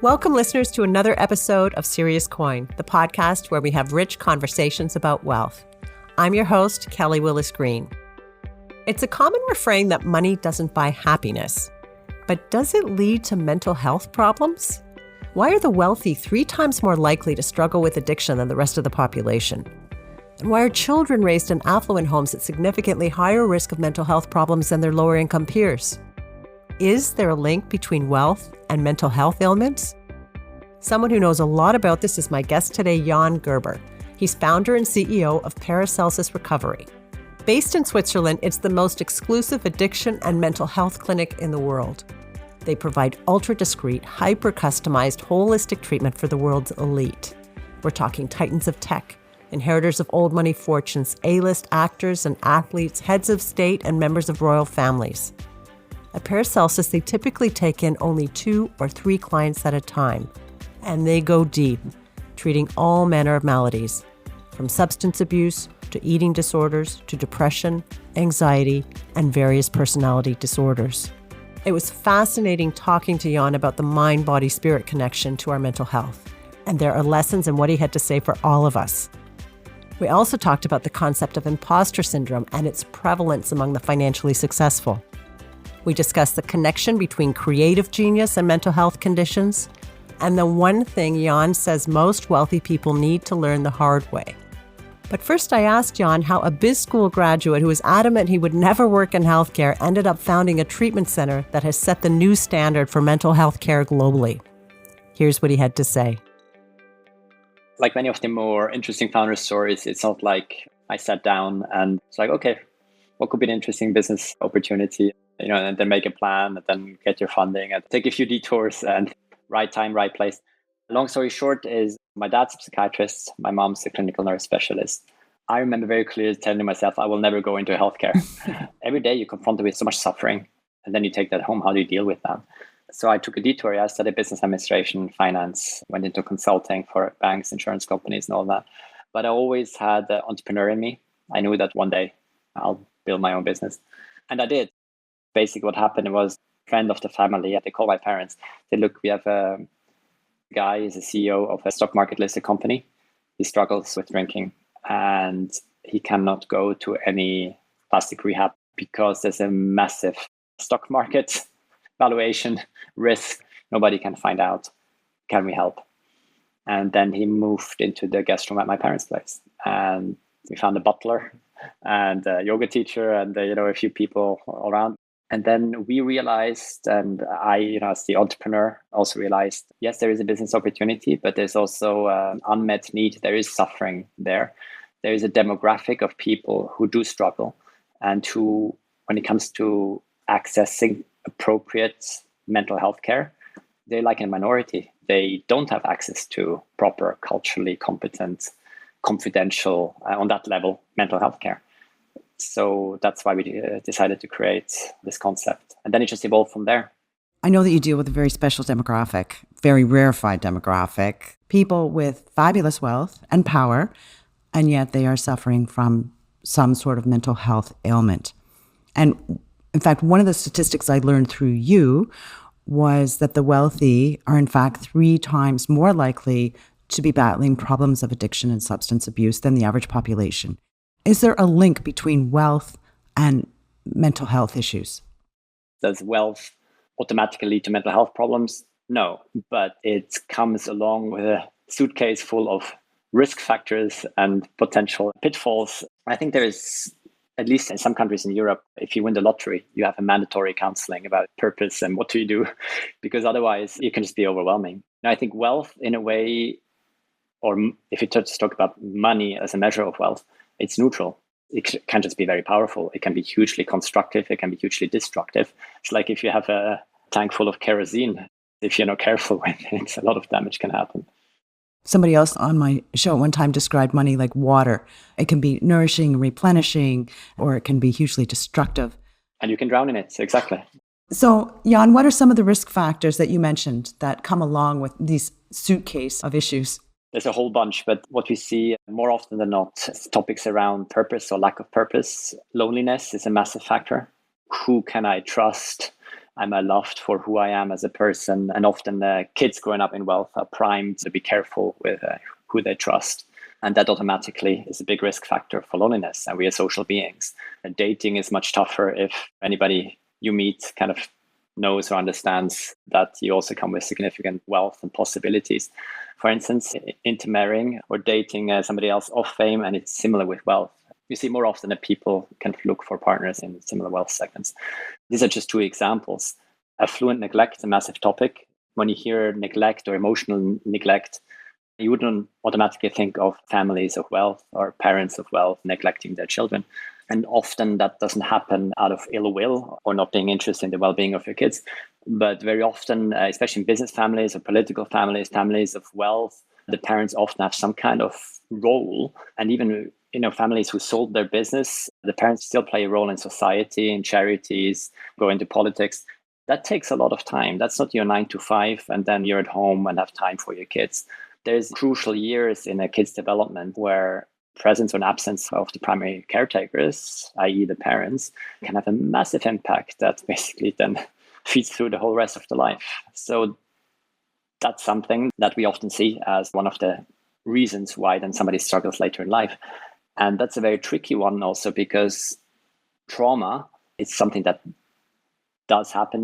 Welcome, listeners, to another episode of Serious Coin, the podcast where we have rich conversations about wealth. I'm your host, Kelly Willis Green. It's a common refrain that money doesn't buy happiness. But does it lead to mental health problems? Why are the wealthy 3 times more likely to struggle with addiction than the rest of the population? And why are children raised in affluent homes at significantly higher risk of mental health problems than their lower income peers? Is there a link between wealth and mental health ailments? Someone who knows a lot about this is my guest today, Jan Gerber. He's founder and CEO of Paracelsus Recovery. Based in Switzerland, it's the most exclusive addiction and mental health clinic in the world. They provide ultra-discreet, hyper-customized, holistic treatment for the world's elite. We're talking titans of tech, inheritors of old money fortunes, A-list actors and athletes, heads of state, and members of royal families. At Paracelsus, they typically take in only 2 or 3 clients at a time, and they go deep, treating all manner of maladies, from substance abuse to eating disorders to depression, anxiety, and various personality disorders. It was fascinating talking to Jan about the mind-body-spirit connection to our mental health, and there are lessons in what he had to say for all of us. We also talked about the concept of imposter syndrome and its prevalence among the financially successful. We discussed the connection between creative genius and mental health conditions, and the one thing Jan says most wealthy people need to learn the hard way. But first I asked Jan how a biz school graduate who was adamant he would never work in healthcare ended up founding a treatment center that has set the new standard for mental health care globally. Here's what he had to say. Like many of the more interesting founder stories, it's not like I sat down and it's like, okay, what could be an interesting business opportunity? And then make a plan and then get your funding and take a few detours and right time, right place. Long story short is my dad's a psychiatrist. My mom's a clinical nurse specialist. I remember very clearly telling myself, I will never go into healthcare. Every day you're confronted with so much suffering and then you take that home. How do you deal with that? So I took a detour. I studied business administration, finance, went into consulting for banks, insurance companies and all that. But I always had the entrepreneur in me. I knew that one day I'll build my own business. And I did. Basically what happened was a friend of the family, they called my parents. They look, we have a guy, he's a CEO of a stock market listed company. He struggles with drinking and he cannot go to any plastic rehab because there's a massive stock market valuation risk. Nobody can find out. Can we help? And then he moved into the guest room at my parents' place. And we found a butler and a yoga teacher and a few people around. And then we realized, and I, as the entrepreneur, also realized, yes, there is a business opportunity, but there's also unmet need. There is suffering there. There is a demographic of people who do struggle and who, when it comes to accessing appropriate mental health care, they're like a minority. They don't have access to proper, culturally competent, confidential, on that level, mental health care. So that's why we decided to create this concept. And then it just evolved from there. I know that you deal with a very special demographic, very rarefied demographic, people with fabulous wealth and power, and yet they are suffering from some sort of mental health ailment. And in fact, one of the statistics I learned through you was that the wealthy are in fact 3 times more likely to be battling problems of addiction and substance abuse than the average population. Is there a link between wealth and mental health issues? Does wealth automatically lead to mental health problems? No, but it comes along with a suitcase full of risk factors and potential pitfalls. I think there is, at least in some countries in Europe, if you win the lottery, you have a mandatory counseling about purpose and what do you do, because otherwise it can just be overwhelming. And I think wealth in a way, or if you just talk about money as a measure of wealth, it's neutral. It can just be very powerful. It can be hugely constructive. It can be hugely destructive. It's like if you have a tank full of kerosene, if you're not careful with it, a lot of damage can happen. Somebody else on my show at one time described money like water. It can be nourishing, replenishing, or it can be hugely destructive. And you can drown in it, exactly. So, Jan, what are some of the risk factors that you mentioned that come along with these suitcase of issues? There's a whole bunch, but what we see more often than not is topics around purpose or lack of purpose. Loneliness is a massive factor. Who can I trust? I'm loved for who I am as a person. And often kids growing up in wealth are primed to be careful with who they trust. And that automatically is a big risk factor for loneliness. And we are social beings. And dating is much tougher if anybody you meet kind of knows or understands that you also come with significant wealth and possibilities. For instance, intermarrying or dating somebody else of fame, and it's similar with wealth. You see more often that people can look for partners in similar wealth segments. These are just two examples. Affluent neglect, a massive topic. When you hear neglect or emotional neglect, you wouldn't automatically think of families of wealth or parents of wealth neglecting their children. And often that doesn't happen out of ill will or not being interested in the well-being of your kids. But very often, especially in business families or political families, families of wealth, the parents often have some kind of role. And even families who sold their business, the parents still play a role in society, in charities, go into politics. That takes a lot of time. That's not your 9 to 5, and then you're at home and have time for your kids. There's crucial years in a kid's development where presence or absence of the primary caretakers, i.e. the parents, can have a massive impact that basically then feeds through the whole rest of the life. So that's something that we often see as one of the reasons why then somebody struggles later in life. And that's a very tricky one also because trauma is something that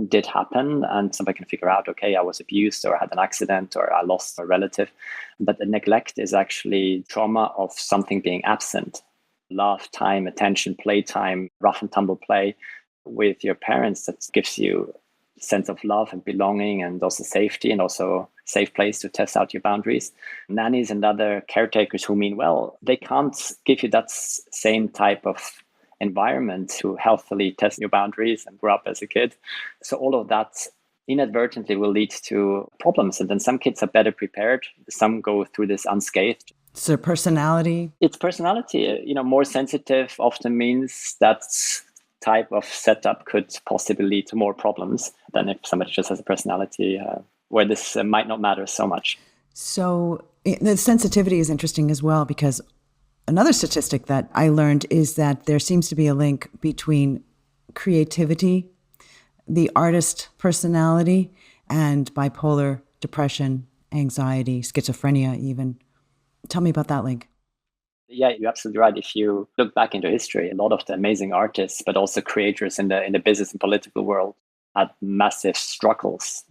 did happen, and somebody can figure out, okay, I was abused or I had an accident or I lost a relative. But the neglect is actually trauma of something being absent. Love, time, attention, playtime, rough and tumble play with your parents that gives you a sense of love and belonging and also safety and also a safe place to test out your boundaries. Nannies and other caretakers who mean well, they can't give you that same type of environment to healthily test your boundaries and grow up as a kid. So all of that inadvertently will lead to problems. And then some kids are better prepared. Some go through this unscathed. So personality? It's personality. More sensitive often means that type of setup could possibly lead to more problems than if somebody just has a personality where this might not matter so much. So the sensitivity is interesting as well, because another statistic that I learned is that there seems to be a link between creativity, the artist personality, and bipolar, depression, anxiety, schizophrenia even. Tell me about that link. Yeah, you're absolutely right. If you look back into history, a lot of the amazing artists, but also creators in the business and political world had massive struggles.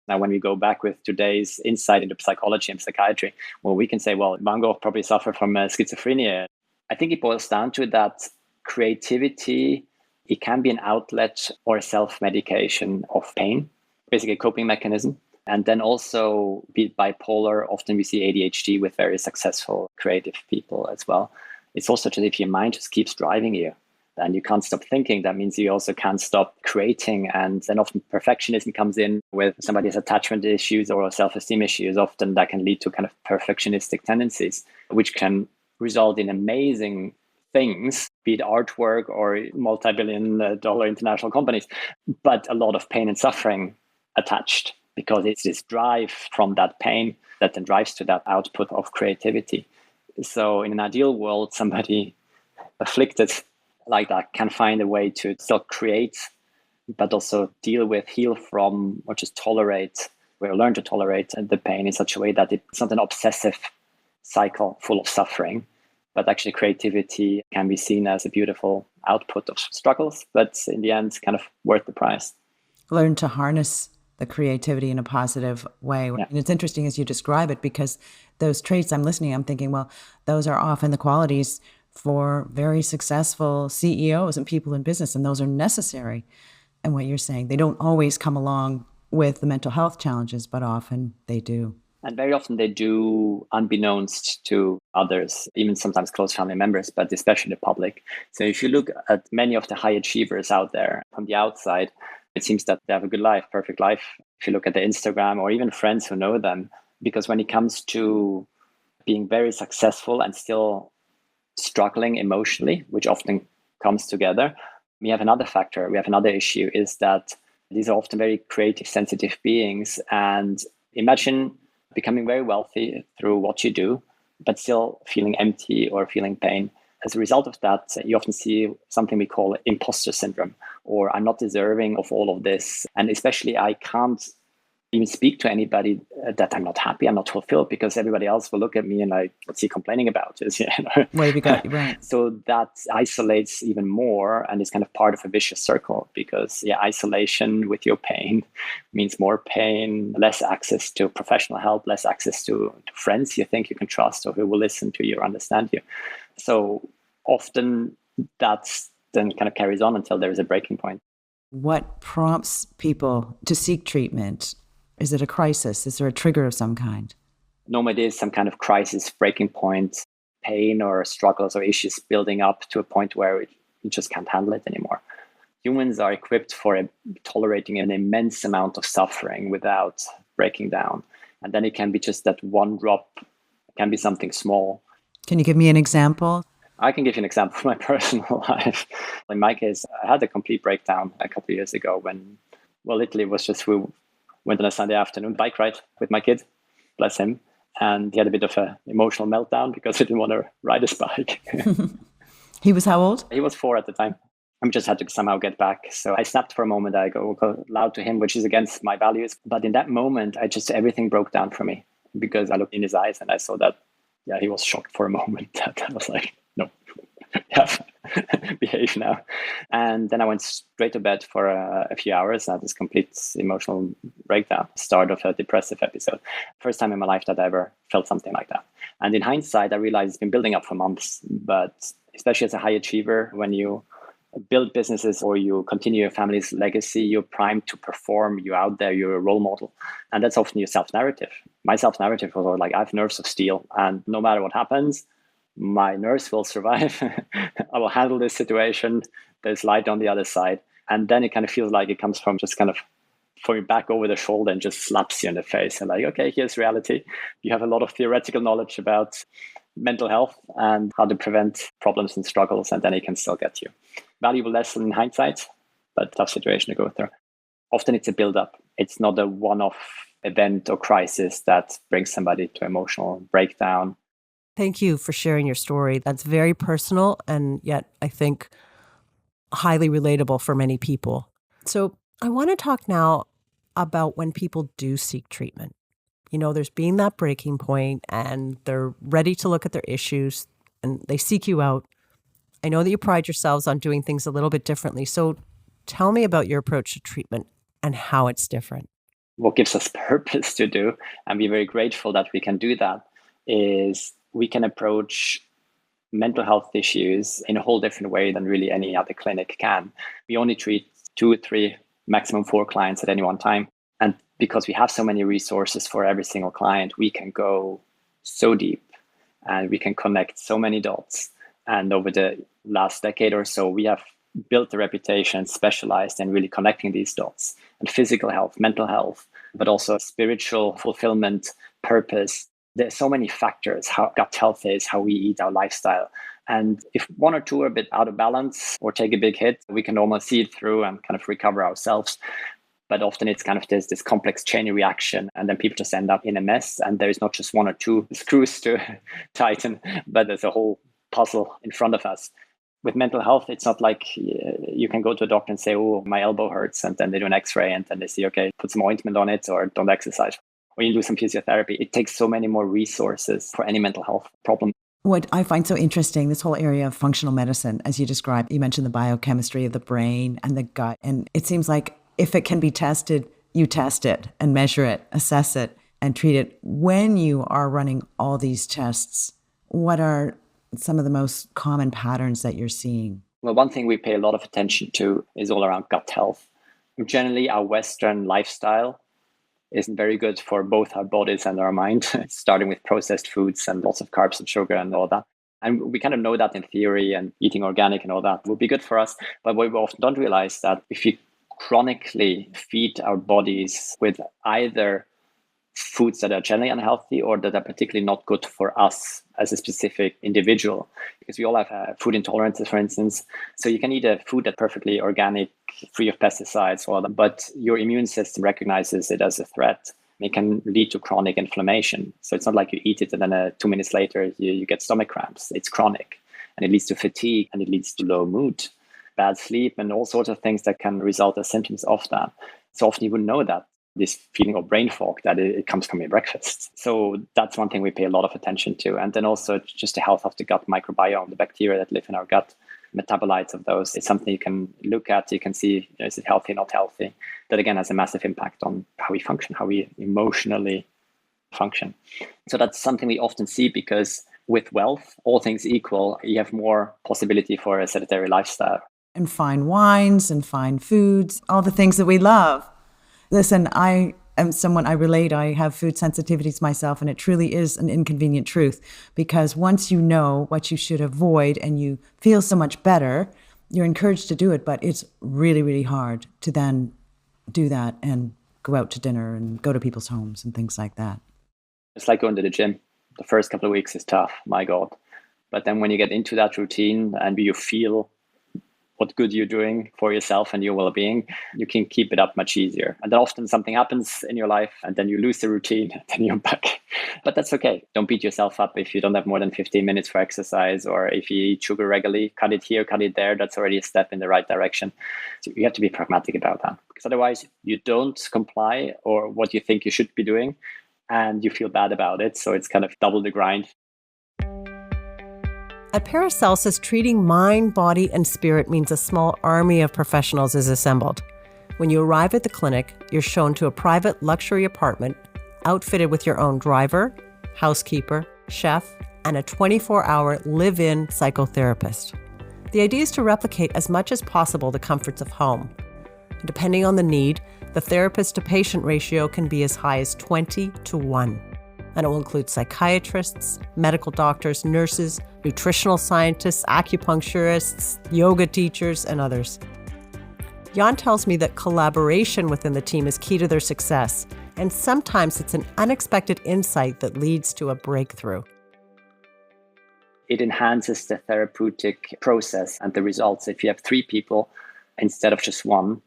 Now, when we go back with today's insight into psychology and psychiatry, well, we can say, well, Van Gogh probably suffered from schizophrenia. I think it boils down to that creativity, it can be an outlet or a self-medication of pain, basically a coping mechanism. And then also be it bipolar, often we see ADHD with very successful creative people as well. It's also that if your mind just keeps driving you, and you can't stop thinking, that means you also can't stop creating. And then often perfectionism comes in with somebody's attachment issues or self-esteem issues. Often that can lead to kind of perfectionistic tendencies, which can result in amazing things, be it artwork or multi-billion-dollar international companies, but a lot of pain and suffering attached, because it's this drive from that pain that then drives to that output of creativity. So in an ideal world, somebody afflicted like that can find a way to still create, but also deal with, heal from, or just tolerate, or learn to tolerate the pain in such a way that it's not an obsessive cycle full of suffering, but actually creativity can be seen as a beautiful output of struggles, but in the end, kind of worth the price. Learn to harness the creativity in a positive way. Yeah. And it's interesting as you describe it, because those traits, I'm thinking, well, those are often the qualities for very successful CEOs and people in business, and those are necessary. And what you're saying, they don't always come along with the mental health challenges, but often they do. And very often they do unbeknownst to others, even sometimes close family members, but especially the public. So if you look at many of the high achievers out there from the outside, it seems that they have a good life, perfect life. If you look at the Instagram or even friends who know them, because when it comes to being very successful and still struggling emotionally, which often comes together, we have another factor, we have another issue, is that these are often very creative, sensitive beings. And imagine becoming very wealthy through what you do, but still feeling empty or feeling pain. as a result of that, you often see something we call imposter syndrome, or I'm not deserving of all of this. And especially I can't even speak to anybody that I'm not happy, I'm not fulfilled, because everybody else will look at me and like, what's he complaining about? What have you got? Right. So that isolates even more, and it's kind of part of a vicious circle, because isolation with your pain means more pain, less access to professional help, less access to friends you think you can trust or who will listen to you or understand you. So often that's then kind of carries on until there is a breaking point. What prompts people to seek treatment? Is it a crisis? Is there a trigger of some kind? Normally there's some kind of crisis, breaking point, pain or struggles or issues building up to a point where you just can't handle it anymore. Humans are equipped for tolerating an immense amount of suffering without breaking down. And then it can be just that one drop, it can be something small. Can you give me an example? I can give you an example from my personal life. In my case, I had a complete breakdown a couple of years ago when, literally it was just we went on a Sunday afternoon bike ride with my kid, bless him. And he had a bit of an emotional meltdown because he didn't want to ride his bike. He was how old? He was 4 at the time. I just had to somehow get back. So I snapped for a moment. I go loud to him, which is against my values. But in that moment, everything broke down for me, because I looked in his eyes and I saw that, he was shocked for a moment. That I was like, no, behave now. And then I went straight to bed for a few hours. I had this complete emotional breakdown, start of a depressive episode. First time in my life that I ever felt something like that. And in hindsight, I realized it's been building up for months. But especially as a high achiever, when you build businesses or you continue your family's legacy, you're primed to perform, you're out there, you're a role model. And that's often your self-narrative. My self-narrative was like, I have nerves of steel, and no matter what happens, my nerves will survive. I will handle this situation. There's light on the other side. And then it kind of feels like it comes from just kind of throwing back over the shoulder and just slaps you in the face. And like, okay, here's reality. You have a lot of theoretical knowledge about mental health and how to prevent problems and struggles, and then it can still get you. Valuable lesson in hindsight, but tough situation to go through. Often it's a build-up. It's not a one-off event or crisis that brings somebody to emotional breakdown. Thank you for sharing your story. That's very personal and yet I think highly relatable for many people. So I want to talk now about when people do seek treatment. You know, there's been that breaking point and they're ready to look at their issues and they seek you out. I know that you pride yourselves on doing things a little bit differently. So tell me about your approach to treatment and how it's different. What gives us purpose to do, and we're very grateful that we can do that, is we can approach mental health issues in a whole different way than really any other clinic can. We only treat 2 or 3, maximum 4 clients at any one time. And because we have so many resources for every single client, we can go so deep and we can connect so many dots. And over the last decade or so, we have built a reputation specialized in really connecting these dots, and physical health, mental health, but also spiritual fulfillment, purpose. There's so many factors, how gut health is, how we eat, our lifestyle. And if 1 or 2 are a bit out of balance or take a big hit, we can almost see it through and kind of recover ourselves. But often it's kind of this complex chain reaction, and then people just end up in a mess. And there is not just 1 or 2 screws to tighten, but there's a whole puzzle in front of us. With mental health, it's not like you can go to a doctor and say, oh, my elbow hurts. And then they do an x-ray and then they say, okay, put some ointment on it or don't exercise. Or you do some physiotherapy. It takes so many more resources for any mental health problem. What I find so interesting, this whole area of functional medicine, as you described, you mentioned the biochemistry of the brain and the gut. And it seems like if it can be tested, you test it and measure it, assess it, and treat it. When you are running all these tests, what are some of the most common patterns that you're seeing? Well, one thing we pay a lot of attention to is all around gut health. Generally, our Western lifestyle isn't very good for both our bodies and our mind, starting with processed foods and lots of carbs and sugar and all that. And we kind of know that in theory, and eating organic and all that would be good for us. But what we often don't realize that if you chronically feed our bodies with either foods that are generally unhealthy or that are particularly not good for us as a specific individual, because we all have food intolerances, for instance. So you can eat a food that's perfectly organic, free of pesticides, but your immune system recognizes it as a threat. It can lead to chronic inflammation. So it's not like you eat it and then 2 minutes later you get stomach cramps. It's chronic. And it leads to fatigue and it leads to low mood, bad sleep, and all sorts of things that can result as symptoms of that. So often you wouldn't know that this feeling of brain fog, that it comes from your breakfast. So that's one thing we pay a lot of attention to. And then also just the health of the gut microbiome, the bacteria that live in our gut, metabolites of those. It's something you can look at. You can see, is it healthy, not healthy? That again has a massive impact on how we function, how we emotionally function. So that's something we often see because with wealth, all things equal, you have more possibility for a sedentary lifestyle. And fine wines and fine foods, all the things that we love. Listen, I am someone, I relate, I have food sensitivities myself, and it truly is an inconvenient truth because once you know what you should avoid and you feel so much better, you're encouraged to do it, but it's really, really hard to then do that and go out to dinner and go to people's homes and things like that. It's like going to the gym. The first couple of weeks is tough, my God. But then when you get into that routine and you feel what good you're doing for yourself and your well-being, you can keep it up much easier. And then often something happens in your life and then you lose the routine and then you're back. But that's okay. Don't beat yourself up if you don't have more than 15 minutes for exercise, or if you eat sugar regularly, cut it here, cut it there. That's already a step in the right direction. So you have to be pragmatic about that, because otherwise you don't comply or what you think you should be doing and you feel bad about it. So it's kind of double the grind. At Paracelsus, treating mind, body, and spirit means a small army of professionals is assembled. When you arrive at the clinic, you're shown to a private luxury apartment outfitted with your own driver, housekeeper, chef, and a 24-hour live-in psychotherapist. The idea is to replicate as much as possible the comforts of home. Depending on the need, the therapist-to-patient ratio can be as high as 20-1. And it will include psychiatrists, medical doctors, nurses, nutritional scientists, acupuncturists, yoga teachers, and others. Jan tells me that collaboration within the team is key to their success, and sometimes it's an unexpected insight that leads to a breakthrough. It enhances the therapeutic process and the results. If you have 3 people instead of just one,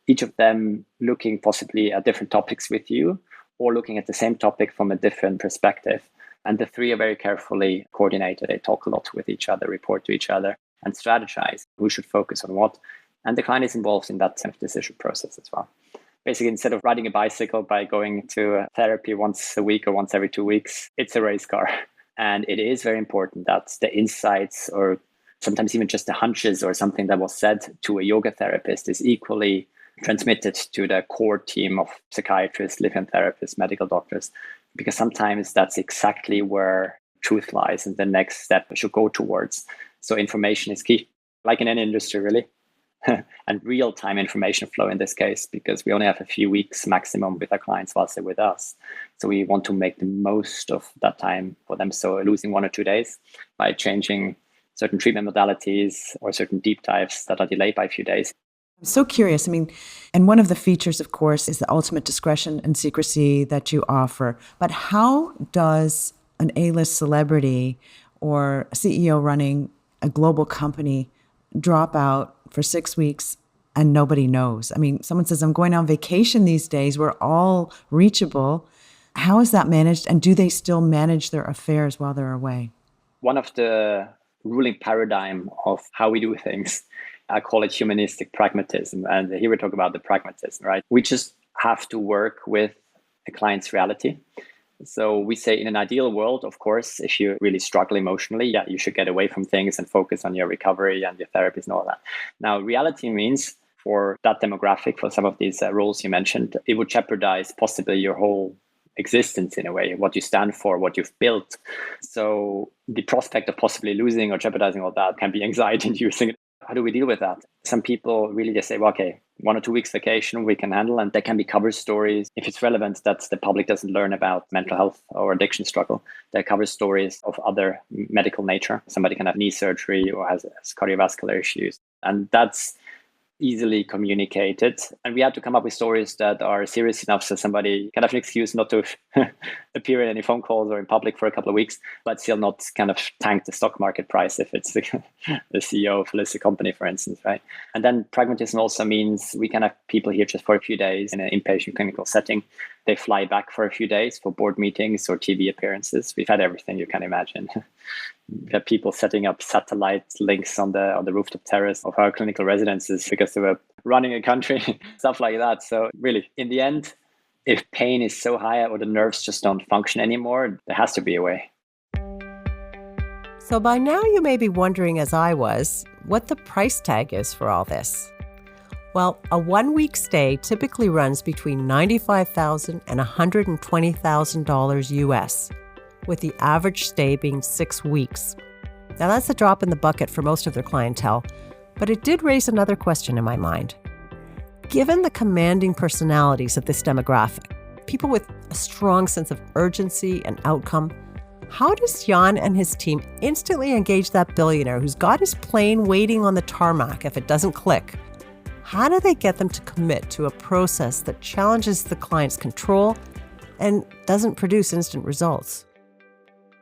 each of them looking possibly at different topics with you, or looking at the same topic from a different perspective. And the 3 are very carefully coordinated. They talk a lot with each other, report to each other, and strategize who should focus on what. And the client is involved in that kind of decision process as well. Basically, instead of riding a bicycle by going to therapy once a week or once every 2 weeks, it's a race car. And it is very important that the insights, or sometimes even just the hunches or something that was said to a yoga therapist, is equally transmitted to the core team of psychiatrists, live-in therapists, medical doctors, because sometimes that's exactly where truth lies and the next step should go towards. So information is key, like in any industry, really. And real-time information flow in this case, because we only have a few weeks maximum with our clients whilst they're with us. So we want to make the most of that time for them. So losing 1 or 2 days by changing certain treatment modalities or certain deep dives that are delayed by a few days. I'm so curious. I mean, and one of the features, of course, is the ultimate discretion and secrecy that you offer. But how does an A-list celebrity or a CEO running a global company drop out for 6 weeks and nobody knows? I mean, someone says, I'm going on vacation these days. We're all reachable. How is that managed? And do they still manage their affairs while they're away? One of the ruling paradigm of how we do things, I call it humanistic pragmatism. And here we talk about the pragmatism, right? We just have to work with a client's reality. So we say in an ideal world, of course, if you really struggle emotionally, yeah, you should get away from things and focus on your recovery and your therapies and all that. Now, reality means for that demographic, for some of these roles you mentioned, it would jeopardize possibly your whole existence in a way, what you stand for, what you've built. So the prospect of possibly losing or jeopardizing all that can be anxiety-inducing. How do we deal with that? Some people really just say, well, okay, 1 or 2 weeks vacation we can handle, and there can be cover stories. If it's relevant that the public doesn't learn about mental health or addiction struggle, there are cover stories of other medical nature. Somebody can have knee surgery or has cardiovascular issues. And that's easily communicated. And we had to come up with stories that are serious enough so somebody can have an excuse not to appear in any phone calls or in public for a couple of weeks, but still not kind of tank the stock market price if it's the CEO of a listed company, for instance, right? And then pragmatism also means we can have people here just for a few days in an inpatient clinical setting. They fly back for a few days for board meetings or TV appearances. We've had everything you can imagine. We had people setting up satellite links on the rooftop terrace of our clinical residences because they were running a country, stuff like that. So really, in the end, if pain is so high or the nerves just don't function anymore, there has to be a way. So by now you may be wondering, as I was, what the price tag is for all this. Well, a 1-week stay typically runs between $95,000 and $120,000 US, with the average stay being 6 weeks. Now that's a drop in the bucket for most of their clientele, but it did raise another question in my mind. Given the commanding personalities of this demographic, people with a strong sense of urgency and outcome, how does Jan and his team instantly engage that billionaire who's got his plane waiting on the tarmac if it doesn't click? How do they get them to commit to a process that challenges the client's control and doesn't produce instant results?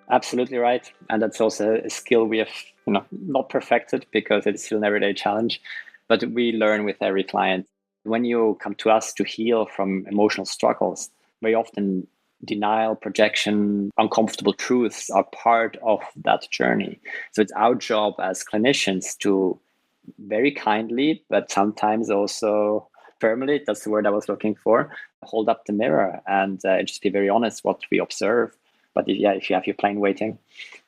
Absolutely right. And that's also a skill we have not perfected because it's still an everyday challenge, but we learn with every client. When you come to us to heal from emotional struggles, very often denial, projection, uncomfortable truths are part of that journey. So it's our job as clinicians to very kindly, but sometimes also firmly, that's the word I was looking for, hold up the mirror and just be very honest what we observe. But if you have your plane waiting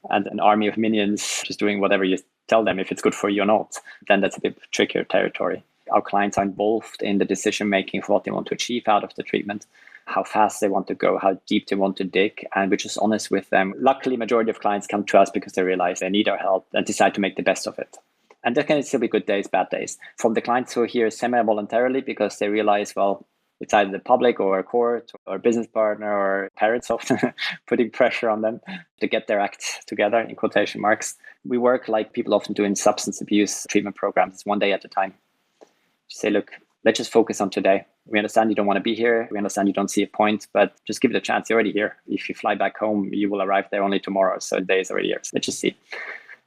and an army of minions just doing whatever you tell them, if it's good for you or not, then that's a bit trickier territory. Our clients are involved in the decision-making for what they want to achieve out of the treatment, how fast they want to go, how deep they want to dig, and we're just honest with them. Luckily, majority of clients come to us because they realize they need our help and decide to make the best of it. And there can still be good days, bad days. From the clients who are here semi-voluntarily because they realize, well, it's either the public or a court or a business partner or parents often putting pressure on them to get their act together, in quotation marks. We work like people often do in substance abuse treatment programs. It's one day at a time. Just say, look, let's just focus on today. We understand you don't want to be here. We understand you don't see a point, but just give it a chance. You're already here. If you fly back home, you will arrive there only tomorrow. So the day is already here. So let's just see.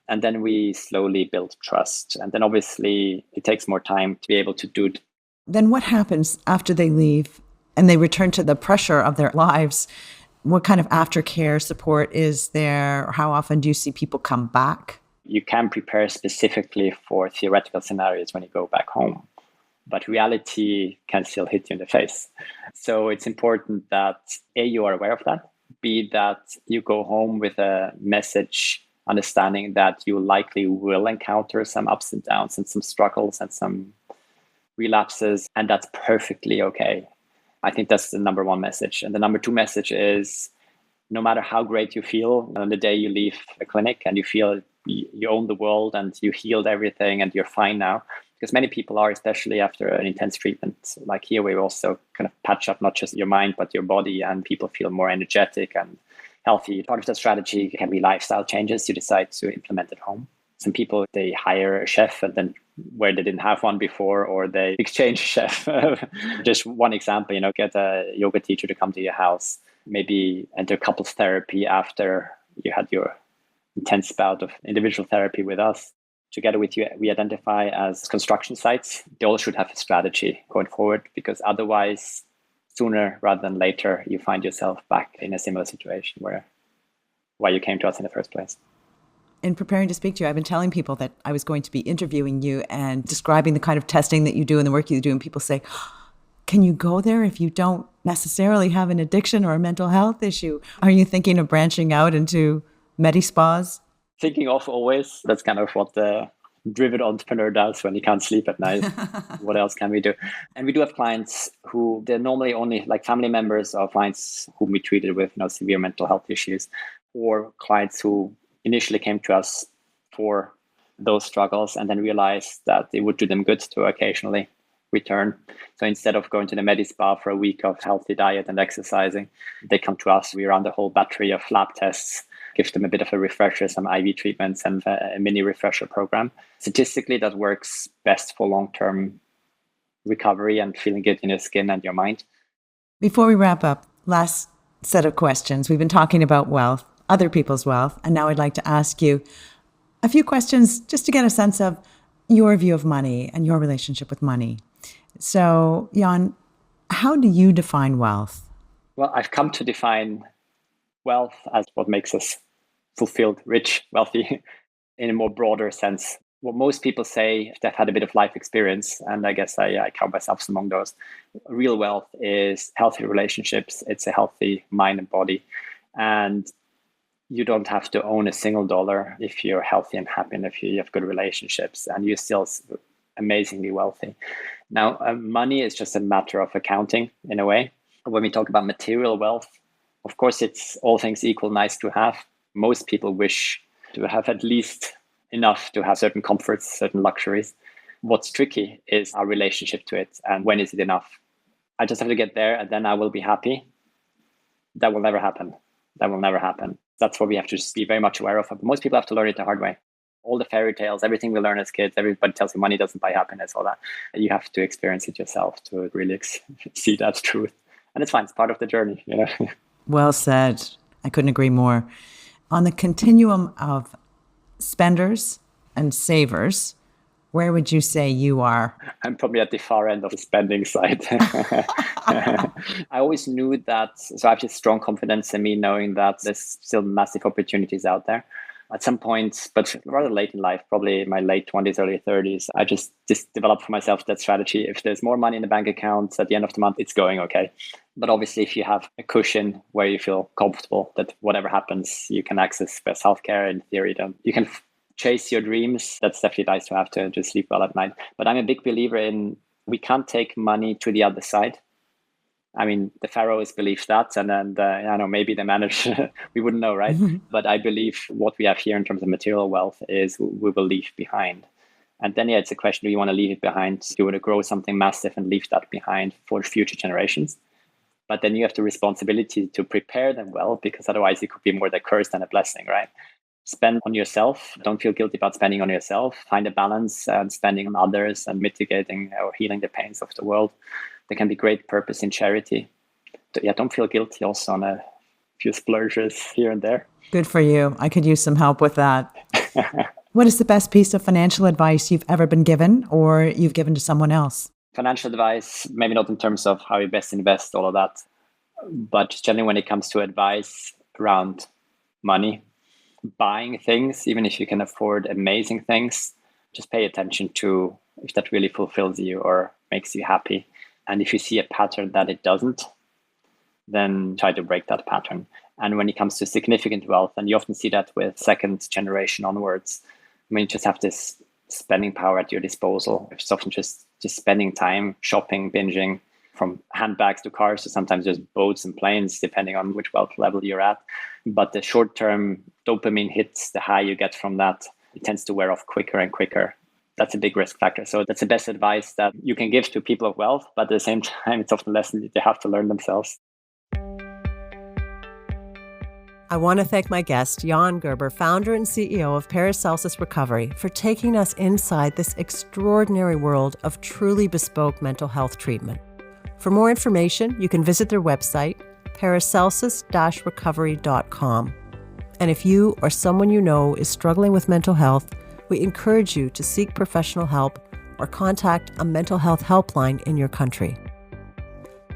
And then we slowly build trust. And then obviously it takes more time to be able to do it. Then what happens after they leave and they return to the pressure of their lives? What kind of aftercare support is there? How often do you see people come back? You can prepare specifically for theoretical scenarios when you go back home, but reality can still hit you in the face. So it's important that A, you are aware of that, B, that you go home with a message understanding that you likely will encounter some ups and downs and some struggles and some relapses, and that's perfectly okay. I think that's the number one message. And the number two message is no matter how great you feel on the day you leave a clinic and you feel you own the world and you healed everything and you're fine now, because many people are, especially after an intense treatment. Like here, we also kind of patch up not just your mind, but your body, and people feel more energetic and healthy. Part of the strategy can be lifestyle changes you decide to implement at home. Some people, they hire a chef and then where they didn't have one before, or they exchange chef. Just one example, get a yoga teacher to come to your house, maybe enter couples therapy after you had your intense bout of individual therapy with us. Together with you, we identify as construction sites. They all should have a strategy going forward, because otherwise, sooner rather than later, you find yourself back in a similar situation why you came to us in the first place. In preparing to speak to you, I've been telling people that I was going to be interviewing you and describing the kind of testing that you do and the work you do. And people say, can you go there if you don't necessarily have an addiction or a mental health issue? Are you thinking of branching out into medi-spas? Thinking of always. That's kind of what the driven entrepreneur does when he can't sleep at night. What else can we do? And we do have clients who they're normally only like family members or clients whom we treated with severe mental health issues, or clients who initially came to us for those struggles and then realized that it would do them good to occasionally return. So instead of going to the medi-spa for a week of healthy diet and exercising, they come to us. We run the whole battery of lab tests, give them a bit of a refresher, some IV treatments and a mini refresher program. Statistically, that works best for long-term recovery and feeling good in your skin and your mind. Before we wrap up, last set of questions. We've been talking about wealth, other people's wealth, and now I'd like to ask you a few questions just to get a sense of your view of money and your relationship with money. So, Jan, how do you define wealth? Well, I've come to define wealth as what makes us fulfilled, rich, wealthy in a more broader sense. What most people say, if they've had a bit of life experience, and I guess I count myself among those, real wealth is healthy relationships. It's a healthy mind and body. And you don't have to own a single dollar if you're healthy and happy and if you have good relationships, and you're still amazingly wealthy. Now, money is just a matter of accounting in a way. When we talk about material wealth, of course, it's all things equal, nice to have. Most people wish to have at least enough to have certain comforts, certain luxuries. What's tricky is our relationship to it, and when is it enough? I just have to get there and then I will be happy. That will never happen. That will never happen. That's what we have to just be very much aware of. Most people have to learn it the hard way. All the fairy tales, everything we learn as kids, everybody tells you money doesn't buy happiness, all that. You have to experience it yourself to really see that truth. And it's fine. It's part of the journey, you know. Well said. I couldn't agree more. On the continuum of spenders and savers, where would you say you are? I'm probably at the far end of the spending side. I always knew that, so I have this strong confidence in me knowing that there's still massive opportunities out there. At some point, but rather late in life, probably in my late 20s, early 30s, I just developed for myself that strategy. If there's more money in the bank account at the end of the month, it's going okay. But obviously, if you have a cushion where you feel comfortable that whatever happens, you can access best healthcare in theory, you can chase your dreams. That's definitely nice to have to just sleep well at night. But I'm a big believer in we can't take money to the other side. I mean, the pharaohs believe that, and I know maybe they manage, we wouldn't know, right? Mm-hmm. But I believe what we have here in terms of material wealth is we will leave behind. And then, it's a question, do you want to leave it behind? Do you want to grow something massive and leave that behind for future generations? But then you have the responsibility to prepare them well, because otherwise it could be more the curse than a blessing, right? Spend on yourself. Don't feel guilty about spending on yourself. Find a balance and spending on others and mitigating or healing the pains of the world. There can be great purpose in charity. Don't feel guilty also on a few splurges here and there. Good for you. I could use some help with that. What is the best piece of financial advice you've ever been given or you've given to someone else? Financial advice, maybe not in terms of how you best invest, all of that, but just generally when it comes to advice around money, buying things, even if you can afford amazing things, just pay attention to if that really fulfills you or makes you happy. And if you see a pattern that it doesn't, then try to break that pattern. And when it comes to significant wealth, and you often see that with second generation onwards, I mean, you just have this spending power at your disposal. It's often just spending time shopping, binging, from handbags to cars to sometimes just boats and planes, depending on which wealth level you're at. But the short-term dopamine hits, the high you get from that, it tends to wear off quicker and quicker. That's a big risk factor. So that's the best advice that you can give to people of wealth, but at the same time, it's often a lesson that they have to learn themselves. I want to thank my guest, Jan Gerber, founder and CEO of Paracelsus Recovery, for taking us inside this extraordinary world of truly bespoke mental health treatment. For more information, you can visit their website, paracelsus-recovery.com. And if you or someone you know is struggling with mental health, we encourage you to seek professional help or contact a mental health helpline in your country.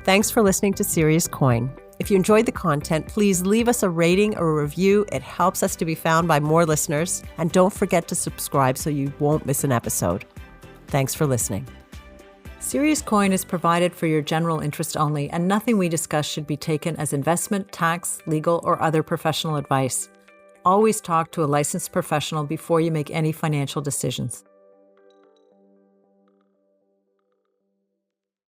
Thanks for listening to Serious Coin. If you enjoyed the content, please leave us a rating or a review. It helps us to be found by more listeners. And don't forget to subscribe so you won't miss an episode. Thanks for listening. Serious Coin is provided for your general interest only, and nothing we discuss should be taken as investment, tax, legal, or other professional advice. Always talk to a licensed professional before you make any financial decisions.